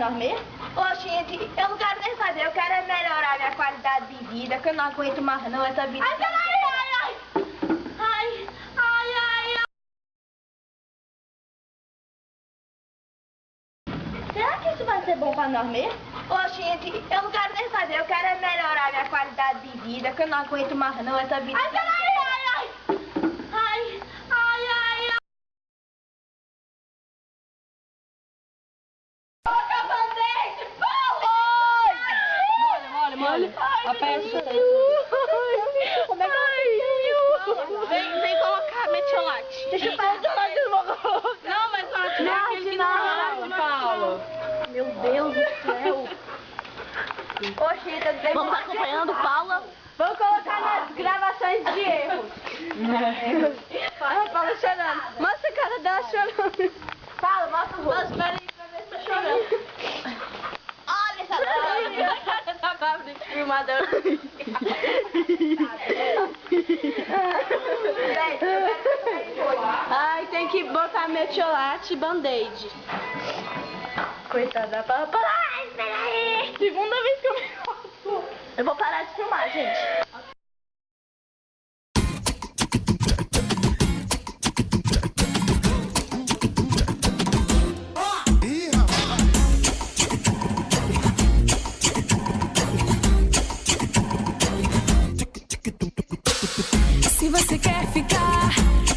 Normê? Ô, gente, eu não quero nem fazer, eu quero é melhorar minha qualidade de vida, que eu não aguento mais não essa vida. Ai, peraí, ai. Será que isso vai ser bom pra Normê? Ô, gente, eu não quero nem fazer, eu quero é melhorar minha qualidade de vida, que eu não aguento mais não essa vida. Ai, peraí, Olha, aperta. Como é que Vem colocar metiolate. Deixa eu falar. Não, mas aquele que não fala. Meu Deus do céu. Oxi, eu tenho... Vamos acompanhando Paula. Vamos colocar nas gravações de erros. Olha a Paula chorando. Mostra a cara dela chorando. Fala, mostra o rosto. Mas peraí, pra ver se tá chorando. Olha essa Tá brava de filmador. Ai, tem que botar metiolate e band-aid. Coitada da Paula. Ai, peraí. Segunda vez que eu me faço. Eu vou parar de filmar, gente. Se você quer ficar,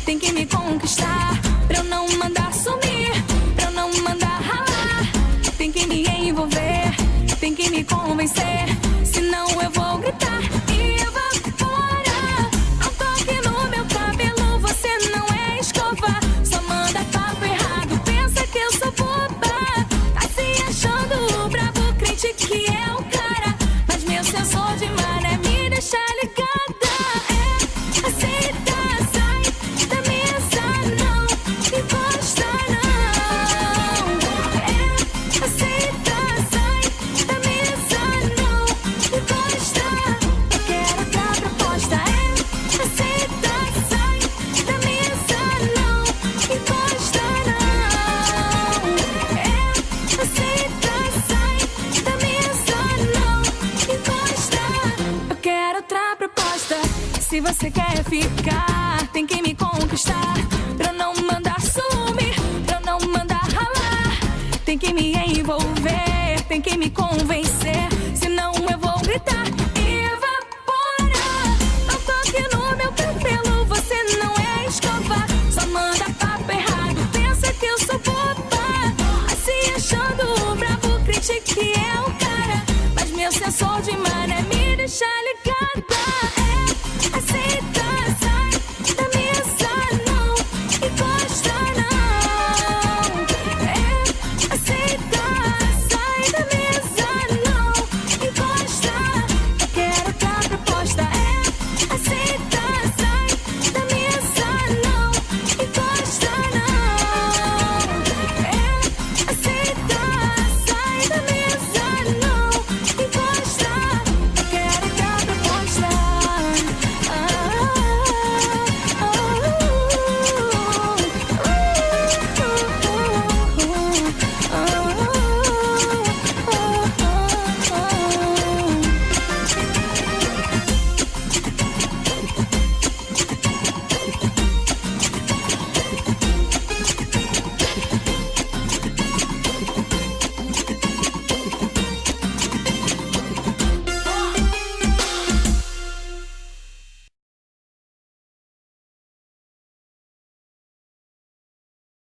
tem que me conquistar. Pra eu não mandar sumir, pra eu não mandar ralar. Tem que me envolver, tem que me convencer. Senão eu vou gritar e evaporar. Ao toque no meu cabelo, você não é escova. Só manda papo errado, pensa que eu sou boba. Tá se achando bravo, crente que é o cara. Mas meu sensor de maré me deixa ligada. Aceita, sai da mesa, não encosta, não. Aceita, sai da mesa, não encosta. Eu quero outra proposta. Aceita, sai da mesa, não encosta, não. Aceita, sai da mesa, não encosta. Eu quero outra proposta. Se você quer ficar, tem que me conquistar. Pra eu não mandar sumir, pra eu não mandar ralar. Tem que me envolver, tem que me convencer. Senão eu vou gritar e evaporar. Ao toque no meu cabelo, você não é escova. Só manda papo errado, pensa que eu sou boba. Assim achando bravo, crente que é o cara. Mas meu sensor de maré me deixa ligado.